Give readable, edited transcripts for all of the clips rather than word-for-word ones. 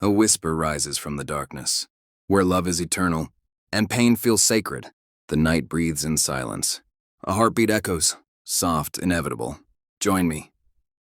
A whisper rises from the darkness, where love is eternal and pain feels sacred. The night breathes in silence. A heartbeat echoes, soft, inevitable. Join me,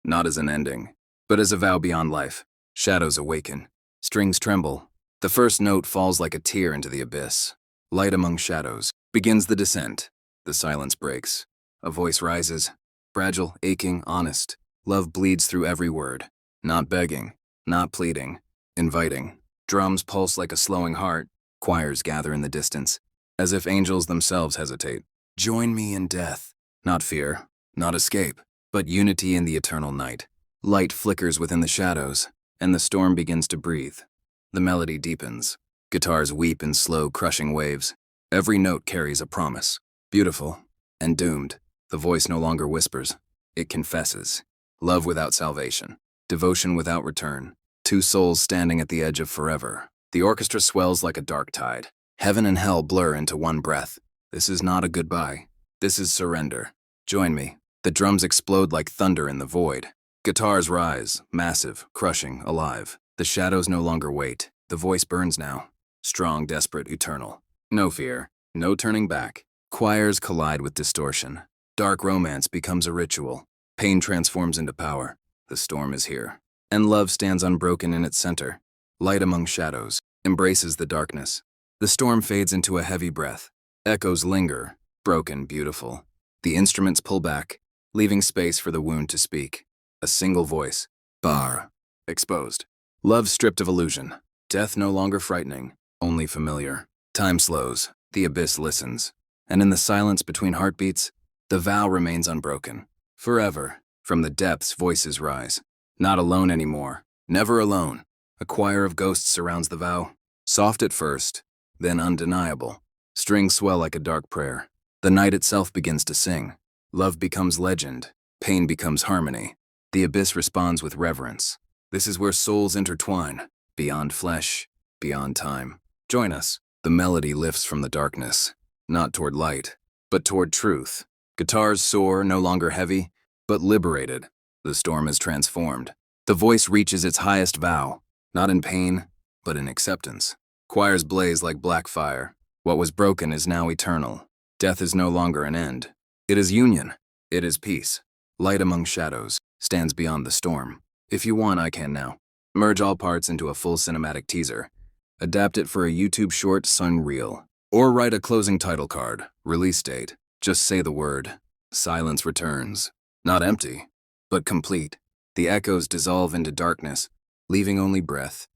not as an ending, but as a vow beyond life. Shadows awaken, strings tremble. The first note falls like a tear into the abyss. Light among shadows begins the descent. The silence breaks. A voice rises, fragile, aching, honest. Love bleeds through every word, not begging, not pleading, inviting. Drums pulse like a slowing heart. Choirs gather in the distance, as if angels themselves hesitate. Join me in death, not fear, not escape, but unity in the eternal night. Light flickers within the shadows, and the storm begins to breathe. The melody deepens. Guitars weep in slow, crushing waves. Every note carries a promise, beautiful and doomed. The voice no longer whispers, it confesses. Love without salvation, devotion without return. Two souls standing at the edge of forever. The orchestra swells like a dark tide. Heaven and hell blur into one breath. This is not a goodbye. This is surrender. Join me. The drums explode like thunder in the void. Guitars rise, massive, crushing, alive. The shadows no longer wait. The voice burns now. Strong, desperate, eternal. No fear. No turning back. Choirs collide with distortion. Dark romance becomes a ritual. Pain transforms into power. The storm is here. And love stands unbroken in its center. Light among shadows embraces the darkness. The storm fades into a heavy breath. Echoes linger, broken, beautiful. The instruments pull back, leaving space for the wound to speak. A single voice. Bar. Exposed. Love stripped of illusion. Death no longer frightening, only familiar. Time slows. The abyss listens. And in the silence between heartbeats, the vow remains unbroken. Forever. From the depths, voices rise. Not alone anymore. Never alone. A choir of ghosts surrounds the vow. Soft at first, then undeniable. Strings swell like a dark prayer. The night itself begins to sing. Love becomes legend. Pain becomes harmony. The abyss responds with reverence. This is where souls intertwine. Beyond flesh, beyond time. Join us. The melody lifts from the darkness. Not toward light, but toward truth. Guitars soar, no longer heavy, but liberated. The storm is transformed. The voice reaches its highest vow. Not in pain, but in acceptance. Choirs blaze like black fire. What was broken is now eternal. Death is no longer an end. It is union. It is peace. Light among shadows stands beyond the storm. If you want, I can now. Merge all parts into a full cinematic teaser. Adapt it for a YouTube short, Sun Reel. Or write a closing title card. Release date. Just say the word. Silence returns. Not empty, but complete. The echoes dissolve into darkness, leaving only breath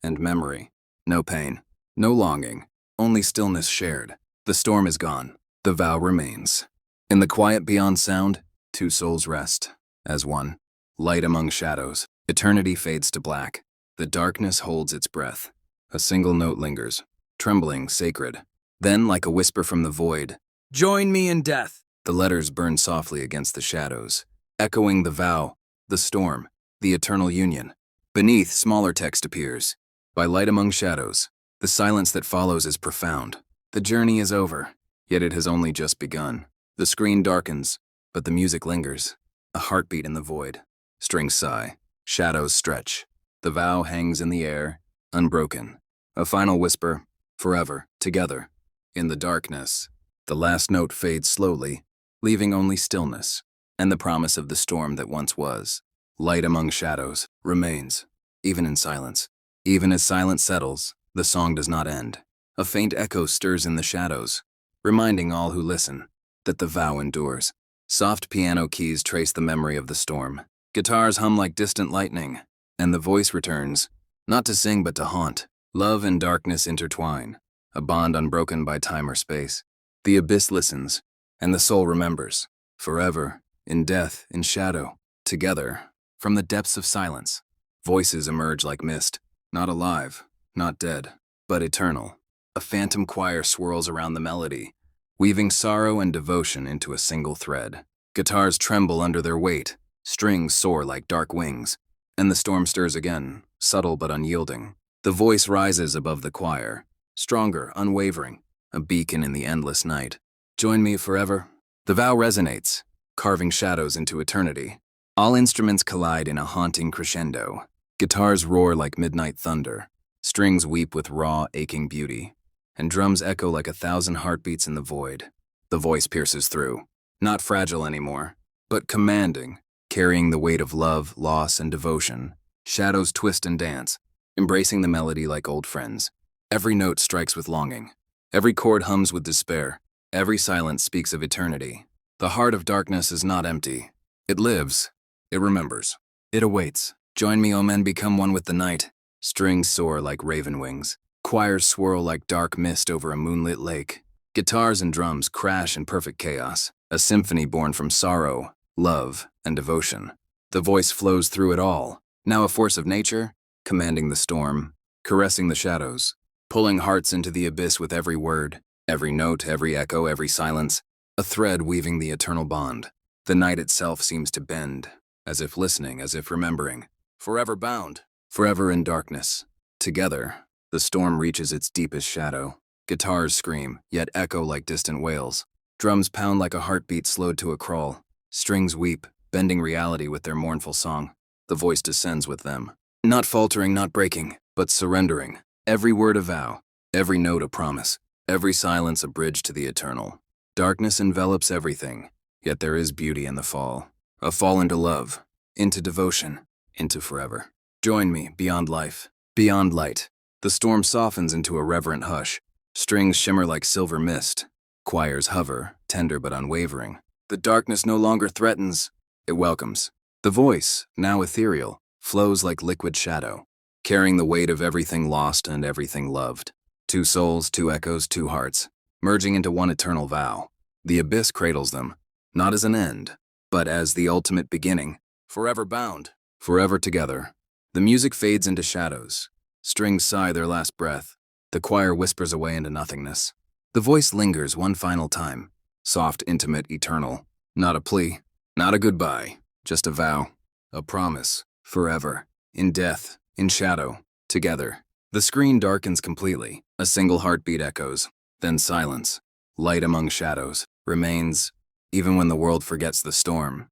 and memory. No pain, no longing, only stillness shared. The storm is gone. The vow remains. In the quiet beyond sound, two souls rest, as one. Light among shadows, eternity fades to black. The darkness holds its breath. A single note lingers, trembling, sacred. Then, like a whisper from the void, "Join me in death!" The letters burn softly against the shadows, echoing the vow, the storm, the eternal union. Beneath, smaller text appears. By light among shadows, the silence that follows is profound. The journey is over, yet it has only just begun. The screen darkens, but the music lingers. A heartbeat in the void. Strings sigh. Shadows stretch. The vow hangs in the air, unbroken. A final whisper, forever, together. In the darkness, the last note fades slowly, leaving only stillness, and the promise of the storm that once was. Light among shadows remains, even in silence. Even as silence settles, the song does not end. A faint echo stirs in the shadows, reminding all who listen that the vow endures. Soft piano keys trace the memory of the storm. Guitars hum like distant lightning, and the voice returns, not to sing but to haunt. Love and darkness intertwine, a bond unbroken by time or space. The abyss listens, and the soul remembers. Forever, in death, in shadow, together, from the depths of silence, voices emerge like mist, not alive, not dead, but eternal. A phantom choir swirls around the melody, weaving sorrow and devotion into a single thread. Guitars tremble under their weight, strings soar like dark wings, and the storm stirs again, subtle but unyielding. The voice rises above the choir, stronger, unwavering, a beacon in the endless night. Join me forever. The vow resonates, carving shadows into eternity. All instruments collide in a haunting crescendo. Guitars roar like midnight thunder, strings weep with raw, aching beauty, and drums echo like 1,000 heartbeats in the void. The voice pierces through, not fragile anymore, but commanding, carrying the weight of love, loss, and devotion. Shadows twist and dance, embracing the melody like old friends. Every note strikes with longing. Every chord hums with despair. Every silence speaks of eternity. The heart of darkness is not empty. It lives. It remembers. It awaits. Join me, O men, become one with the night. Strings soar like raven wings. Choirs swirl like dark mist over a moonlit lake. Guitars and drums crash in perfect chaos, a symphony born from sorrow, love, and devotion. The voice flows through it all, now a force of nature, commanding the storm, caressing the shadows, pulling hearts into the abyss with every word, every note, every echo, every silence, a thread weaving the eternal bond. The night itself seems to bend, as if listening, as if remembering. Forever bound, forever in darkness. Together, the storm reaches its deepest shadow. Guitars scream, yet echo like distant wails. Drums pound like a heartbeat slowed to a crawl. Strings weep, bending reality with their mournful song. The voice descends with them. Not faltering, not breaking, but surrendering. Every word a vow, every note a promise, every silence a bridge to the eternal. Darkness envelops everything, yet there is beauty in the fall. A fall into love, into devotion, into forever. Join me beyond life, beyond light. The storm softens into a reverent hush. Strings shimmer like silver mist. Choirs hover, tender but unwavering. The darkness no longer threatens, it welcomes. The voice, now ethereal, flows like liquid shadow, carrying the weight of everything lost and everything loved. Two souls, two echoes, two hearts, merging into one eternal vow. The abyss cradles them, not as an end, but as the ultimate beginning. Forever bound, forever together. The music fades into shadows. Strings sigh their last breath. The choir whispers away into nothingness. The voice lingers one final time. Soft, intimate, eternal. Not a plea, not a goodbye, just a vow, a promise, forever, in death, in shadow, together. The screen darkens completely. A single heartbeat echoes, then silence. Light among shadows remains, even when the world forgets the storm.